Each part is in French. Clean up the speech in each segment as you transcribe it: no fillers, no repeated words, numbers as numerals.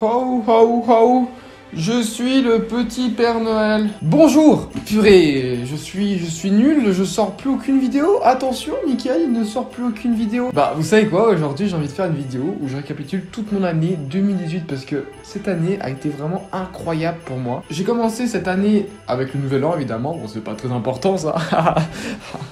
Ho ho ho, je suis le petit Père Noël. Bonjour. Purée, je suis nul, je sors plus aucune vidéo. Attention, Mickaël, il ne sort plus aucune vidéo. Bah, vous savez quoi, aujourd'hui j'ai envie de faire une vidéo où je récapitule toute mon année 2018 parce que cette année a été vraiment incroyable pour moi. J'ai commencé cette année avec le nouvel an évidemment, bon c'est pas très important ça.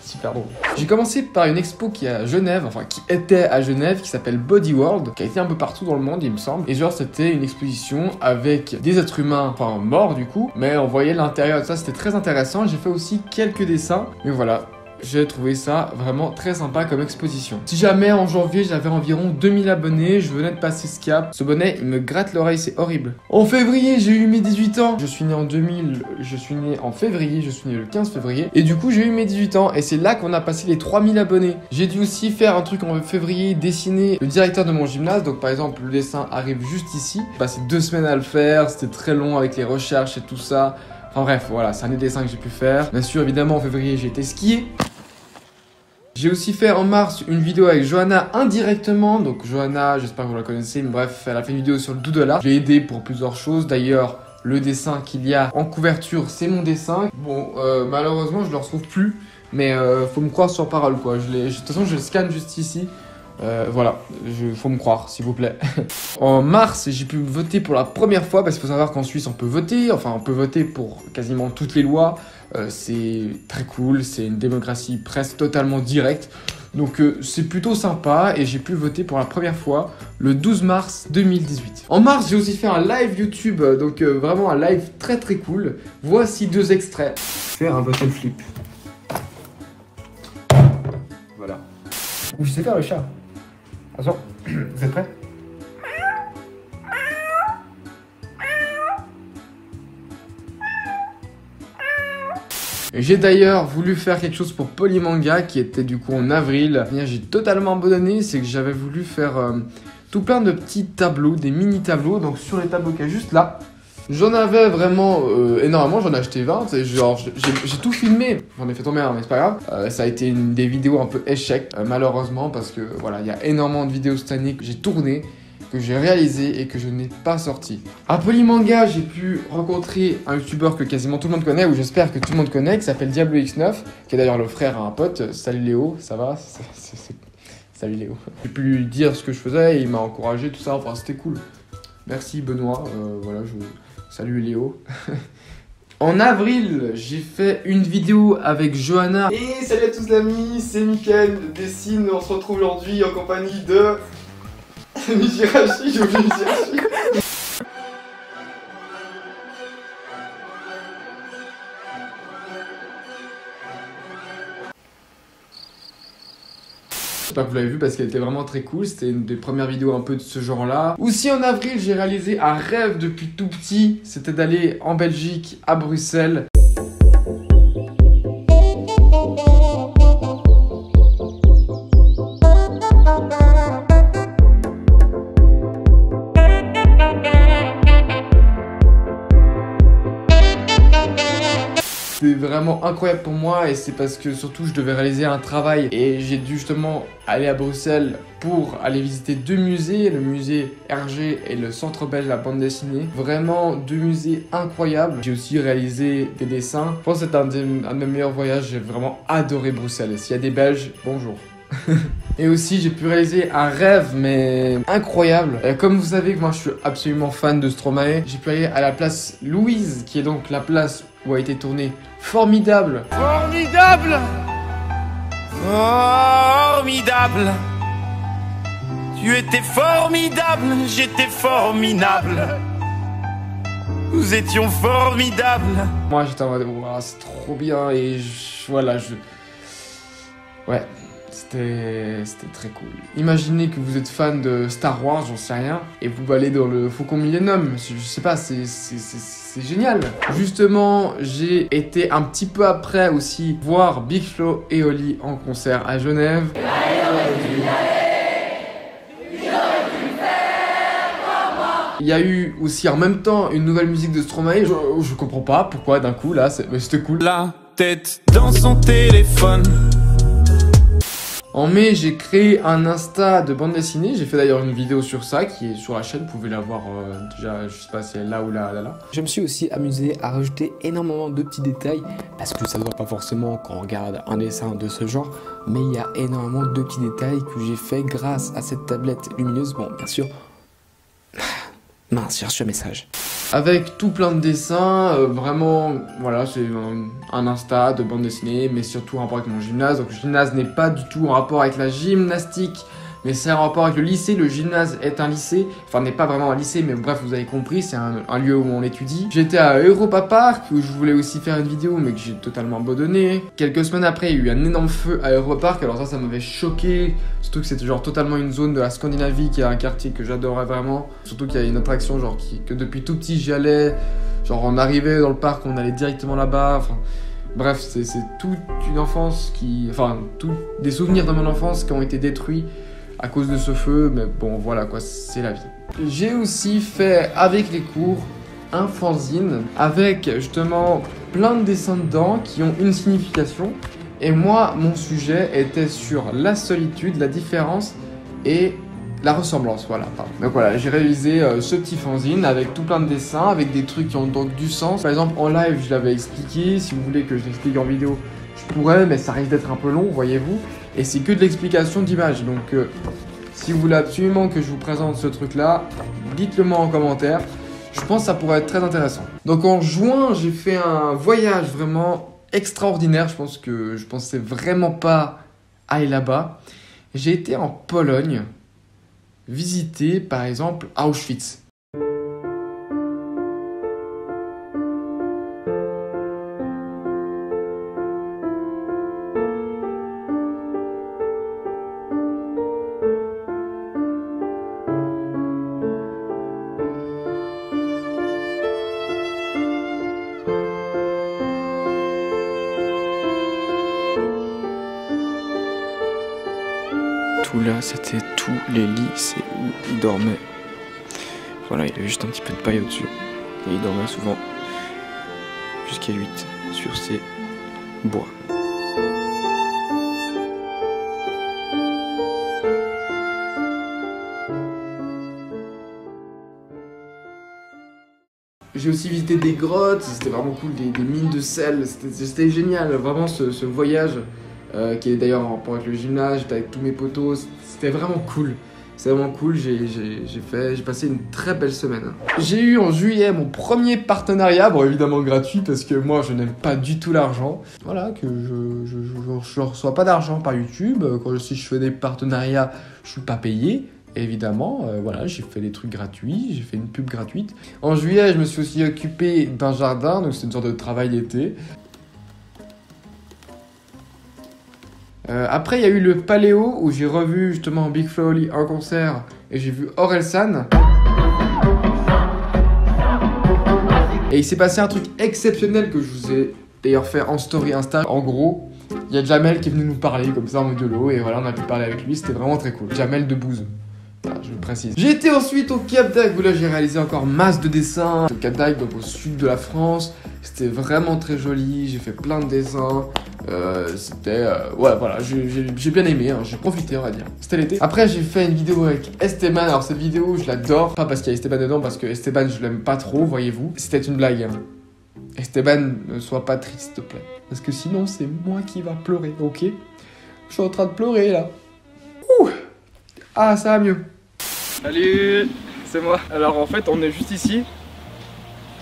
Super drôle. J'ai commencé par une expo qui est à Genève, enfin qui était à Genève, qui s'appelle Body World, qui a été un peu partout dans le monde il me semble. Et genre c'était une exposition avec des êtres humains, enfin morts du coup, mais on voyait l'intérieur de ça, c'était très intéressant. J'ai fait aussi quelques dessins, mais voilà. J'ai trouvé ça vraiment très sympa comme exposition. Si jamais en janvier j'avais environ 2000 abonnés, je venais de passer ce cap. Ce bonnet il me gratte l'oreille, c'est horrible. En février j'ai eu mes 18 ans. Je suis né en 2000, je suis né en février, je suis né le 15 février. Et du coup j'ai eu mes 18 ans et c'est là qu'on a passé les 3000 abonnés. J'ai dû aussi faire un truc en février, dessiner le directeur de mon gymnase. Donc par exemple le dessin arrive juste ici. J'ai passé 2 semaines à le faire, c'était très long avec les recherches et tout ça. Enfin bref, voilà, c'est un des dessins que j'ai pu faire. Bien sûr, évidemment, en février, j'ai été skier. J'ai aussi fait en mars une vidéo avec Johanna indirectement. Donc Johanna, j'espère que vous la connaissez, mais bref, elle a fait une vidéo sur le doodle art. Je l'ai aidé pour plusieurs choses. D'ailleurs, le dessin qu'il y a en couverture, c'est mon dessin. Bon, malheureusement, je ne le retrouve plus. Mais faut me croire sur parole, quoi. De toute façon, je le scanne juste ici. Voilà, faut me croire, s'il vous plaît. En mars, j'ai pu voter pour la première fois, parce qu'il faut savoir qu'en Suisse, on peut voter. Enfin, on peut voter pour quasiment toutes les lois. C'est très cool, c'est une démocratie presque totalement directe. Donc c'est plutôt sympa et j'ai pu voter pour la première fois le 12 mars 2018. En mars, j'ai aussi fait un live YouTube, donc vraiment un live très très cool. Voici 2 extraits. Faire un bottle flip. Voilà. Ou je sais faire le chat. Attention, vous êtes prêts? J'ai d'ailleurs voulu faire quelque chose pour Polymanga qui était du coup en avril. J'ai totalement abandonné, c'est que j'avais voulu faire tout plein de petits tableaux, des mini tableaux. Donc sur les tableaux qu'il y a juste là, j'en avais vraiment énormément, j'en ai acheté 20. Genre j'ai tout filmé, j'en ai fait tomber un mais c'est pas grave. Ça a été des vidéos un peu échec malheureusement parce que voilà, il y a énormément de vidéos cette année que j'ai tournées, que j'ai réalisé et que je n'ai pas sorti. À Polymanga, j'ai pu rencontrer un youtubeur que quasiment tout le monde connaît, ou j'espère que tout le monde connaît, qui s'appelle Diablo X9, qui est d'ailleurs le frère à un pote. Salut Léo, ça va? Salut Léo. J'ai pu lui dire ce que je faisais et il m'a encouragé, tout ça, enfin c'était cool. Merci Benoît, voilà, salut Léo. En avril, j'ai fait une vidéo avec Johanna. Et salut à tous les amis, c'est Mickaël Dessine, on se retrouve aujourd'hui en compagnie de... Mijirachi, j'ai oublié Mijirachi. J'espère que vous l'avez vu parce qu'elle était vraiment très cool. C'était une des premières vidéos un peu de ce genre-là. Aussi en avril, j'ai réalisé un rêve depuis tout petit. C'était d'aller en Belgique, à Bruxelles. C'était vraiment incroyable pour moi et c'est parce que surtout je devais réaliser un travail et j'ai dû justement aller à Bruxelles pour aller visiter 2 musées, le musée Hergé et le centre belge de la bande dessinée. Vraiment 2 musées incroyables. J'ai aussi réalisé des dessins. Je pense que c'est un de mes meilleurs voyages, j'ai vraiment adoré Bruxelles. S'il y a des Belges, bonjour. Et aussi j'ai pu réaliser un rêve mais incroyable. Comme vous savez que moi je suis absolument fan de Stromae, j'ai pu aller à la place Louise qui est donc la place où a été tourné Formidable. Formidable. Formidable. Tu étais formidable, j'étais formidable. Nous étions formidables. Moi j'étais en mode wow, c'est trop bien et voilà ouais. C'était très cool. Imaginez que vous êtes fan de Star Wars, j'en sais rien, et vous allez dans le Faucon Millennium. Je sais pas, c'est génial. Justement, j'ai été un petit peu après aussi voir Big Flo et Oli en concert à Genève. Il y a eu aussi en même temps une nouvelle musique de Stromae. Je comprends pas pourquoi d'un coup là, mais c'était cool. La tête dans son téléphone. En mai, j'ai créé un Insta de bande dessinée. J'ai fait d'ailleurs une vidéo sur ça qui est sur la chaîne. Vous pouvez la voir déjà, je sais pas si elle est là ou là. Je me suis aussi amusé à rajouter énormément de petits détails parce que ça ne se voit pas forcément quand on regarde un dessin de ce genre. Mais il y a énormément de petits détails que j'ai fait grâce à cette tablette lumineuse. Bon, bien sûr. Mince, j'ai reçu un message. Avec tout plein de dessins, vraiment, voilà, c'est un Insta de bande dessinée, mais surtout en rapport avec mon gymnase. Donc le gymnase n'est pas du tout en rapport avec la gymnastique, mais c'est en rapport avec le lycée. Le gymnase est un lycée, enfin n'est pas vraiment un lycée, mais bref, vous avez compris, c'est un lieu où on étudie. J'étais à Europa Park, où je voulais aussi faire une vidéo, mais que j'ai totalement abandonné. Quelques semaines après, il y a eu un énorme feu à Europa Park, alors ça m'avait choqué. Surtout que c'était genre totalement une zone de la Scandinavie, qui est un quartier que j'adorais vraiment. Surtout qu'il y a une attraction genre que depuis tout petit j'y allais. Genre on arrivait dans le parc, on allait directement là-bas. Enfin, bref, c'est toute une enfance des souvenirs de mon enfance qui ont été détruits à cause de ce feu. Mais bon, voilà quoi, c'est la vie. J'ai aussi fait avec les cours un fanzine avec justement plein de dessins dedans qui ont une signification. Et moi, mon sujet était sur la solitude, la différence et la ressemblance, voilà. Donc voilà, j'ai réalisé ce petit fanzine avec tout plein de dessins, avec des trucs qui ont donc du sens. Par exemple, en live, je l'avais expliqué. Si vous voulez que je l'explique en vidéo, je pourrais, mais ça risque d'être un peu long, voyez-vous. Et c'est que de l'explication d'images. Donc, si vous voulez absolument que je vous présente ce truc-là, dites-le moi en commentaire. Je pense que ça pourrait être très intéressant. Donc en juin, j'ai fait un voyage vraiment extraordinaire. Je pensais vraiment pas aller là-bas. J'ai été en Pologne visiter par exemple Auschwitz. Là, c'était tous les lits, c'est où il dormait. Voilà, il avait juste un petit peu de paille au-dessus. Et il dormait souvent jusqu'à 8 sur ces bois. J'ai aussi visité des grottes, c'était vraiment cool, des mines de sel, c'était génial, vraiment ce voyage. Qui est d'ailleurs en rapport avec le gymnase, j'étais avec tous mes potos, c'était vraiment cool. C'est vraiment cool, j'ai passé une très belle semaine. J'ai eu en juillet mon premier partenariat, bon évidemment gratuit parce que moi je n'aime pas du tout l'argent. Voilà, que je ne reçois pas d'argent par YouTube, si je fais des partenariats, je suis pas payé. Évidemment, voilà, j'ai fait des trucs gratuits, j'ai fait une pub gratuite. En juillet, je me suis aussi occupé d'un jardin, donc c'est une sorte de travail d'été. Après, il y a eu le Paléo où j'ai revu justement Big Flo Oli en concert et j'ai vu Orelsan. Et il s'est passé un truc exceptionnel que je vous ai d'ailleurs fait en story Insta. En gros, il y a Jamel qui est venu nous parler comme ça en mode YOLO et voilà, on a pu parler avec lui, c'était vraiment très cool. Jamel Debbouze. Voilà, je le précise. J'ai été ensuite au Cap d'Agde où là j'ai réalisé encore masse de dessins. Au Cap d'Agde, donc au sud de la France. C'était vraiment très joli, j'ai fait plein de dessins. Ouais, voilà, j'ai bien aimé, hein, j'ai profité, on va dire. C'était l'été. Après, j'ai fait une vidéo avec Esteban. Alors, cette vidéo, je l'adore. Pas parce qu'il y a Esteban dedans, parce que Esteban, je l'aime pas trop, voyez-vous. C'était une blague. Hein. Esteban, ne sois pas triste, s'il te plaît. Parce que sinon, c'est moi qui va pleurer, ok? Je suis en train de pleurer, là. Ouh! Ah, ça va mieux. Salut, c'est moi. Alors, en fait, on est juste ici.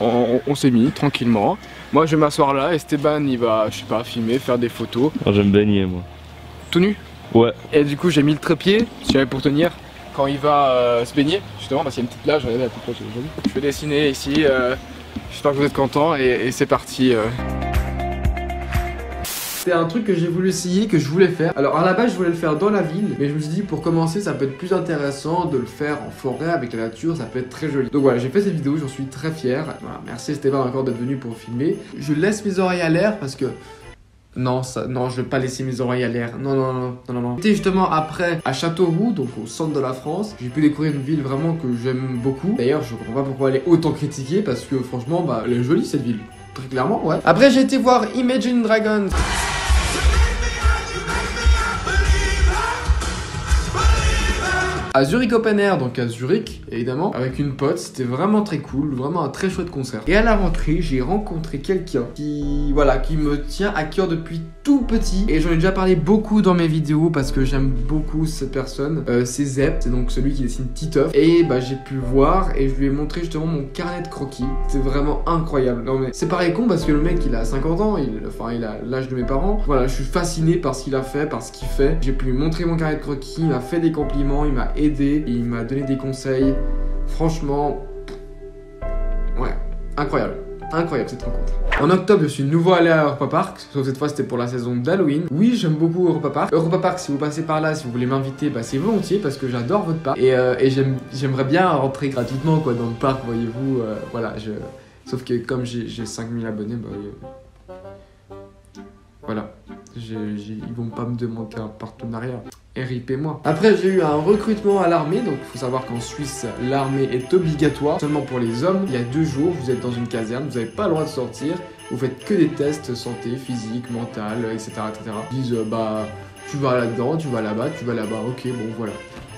On s'est mis tranquillement. Moi je vais m'asseoir là, Esteban il va, je sais pas, filmer, faire des photos. Oh, j'aime baigner moi. Tout nu? Ouais. Et du coup j'ai mis le trépied, si j'avais pour tenir, quand il va se baigner, justement parce qu'il y a une petite plage, regardez la petite plage, c'est joli. Je vais dessiner ici, j'espère que vous êtes contents et c'est parti. C'était un truc que j'ai voulu essayer, que je voulais faire. Alors à la base je voulais le faire dans la ville, mais je me suis dit pour commencer ça peut être plus intéressant de le faire en forêt avec la nature, ça peut être très joli. Donc voilà, j'ai fait cette vidéo, j'en suis très fier. Voilà, merci Esteban encore d'être venu pour filmer. Je laisse mes oreilles à l'air parce que... Non, je vais pas laisser mes oreilles à l'air. Non. J'étais justement après à Châteauroux, donc au centre de la France. J'ai pu découvrir une ville vraiment que j'aime beaucoup. D'ailleurs, je comprends pas pourquoi elle est autant critiquée parce que franchement, bah, elle est jolie cette ville. Très clairement, ouais. Après, j'ai été voir Imagine Dragons. à Zurich Open Air, donc à Zurich évidemment, avec une pote. C'était vraiment très cool, vraiment un très chouette concert. Et à la rentrée, j'ai rencontré quelqu'un qui, voilà, qui me tient à cœur depuis tout petit. Et j'en ai déjà parlé beaucoup dans mes vidéos parce que j'aime beaucoup cette personne. C'est Zep, c'est donc celui qui dessine Titeuf. Et bah j'ai pu le voir et je lui ai montré justement mon carnet de croquis. C'était vraiment incroyable. Non mais c'est pareil con parce que le mec il a 50 ans, il a l'âge de mes parents. Voilà, je suis fasciné par ce qu'il a fait, par ce qu'il fait. J'ai pu lui montrer mon carnet de croquis, il m'a fait des compliments, il m'a aidé, il m'a donné des conseils. Franchement, ouais, incroyable. Incroyable cette rencontre. En octobre, je suis de nouveau allé à Europa Park, sauf cette fois c'était pour la saison d'Halloween. Oui, j'aime beaucoup Europa Park. Europa Park, si vous passez par là, si vous voulez m'inviter, bah c'est volontiers parce que j'adore votre parc. Et j'aimerais bien rentrer gratuitement quoi dans le parc, voyez-vous. Voilà, sauf que comme j'ai 5000 abonnés, bah voilà, ils vont pas me demander un partenariat. RIP moi. Après j'ai eu un recrutement à l'armée, donc il faut savoir qu'en Suisse l'armée est obligatoire seulement pour les hommes. Il y a 2 jours, vous êtes dans une caserne, vous n'avez pas le droit de sortir, vous faites que des tests santé, physique, mental, etc. Ils disent bah tu vas là-dedans, tu vas là-bas, ok bon voilà.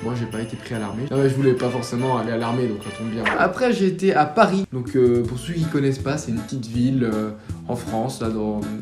Moi j'ai pas été pris à l'armée. Non mais je voulais pas forcément aller à l'armée donc ça tombe bien. Après j'ai été à Paris. Donc pour ceux qui connaissent pas, c'est une petite ville en France là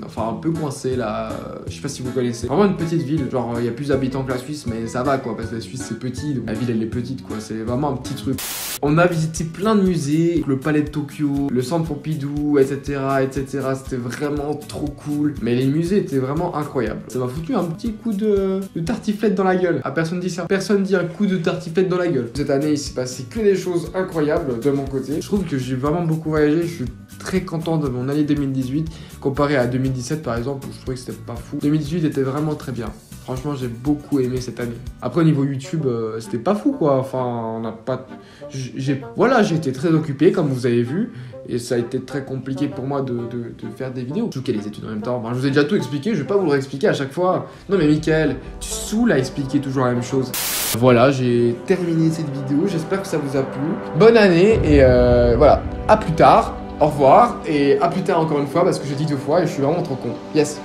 enfin un peu coincée là. Je sais pas si vous connaissez. Vraiment une petite ville. Genre il y a plus d'habitants que la Suisse mais ça va quoi parce que la Suisse c'est petit. Donc la ville elle est petite quoi. C'est vraiment un petit truc. On a visité plein de musées, le palais de Tokyo, le centre Pompidou, etc. C'était vraiment trop cool. Mais les musées étaient vraiment incroyables. Ça m'a foutu un petit coup de tartiflette dans la gueule. Ah personne dit ça. Personne dit un coup de tartiflette dans la gueule. Cette année il s'est passé que des choses incroyables de mon côté. Je trouve que j'ai vraiment beaucoup voyagé. Je suis très content de mon année 2018 comparé à 2017 par exemple où je trouvais que c'était pas fou. 2018 était vraiment très bien. Franchement, j'ai beaucoup aimé cette année. Après, au niveau YouTube, c'était pas fou, quoi. Enfin, on n'a pas... Voilà, j'ai été très occupé, comme vous avez vu. Et ça a été très compliqué pour moi de faire des vidéos. Surtout qu'il y a les études en même temps. Enfin, je vous ai déjà tout expliqué, je vais pas vous le réexpliquer à chaque fois. Non mais Mickaël, tu saoules à expliquer toujours la même chose. Voilà, j'ai terminé cette vidéo. J'espère que ça vous a plu. Bonne année et voilà. À plus tard. Au revoir. Et à plus tard encore une fois parce que j'ai dit 2 fois et je suis vraiment trop con. Yes.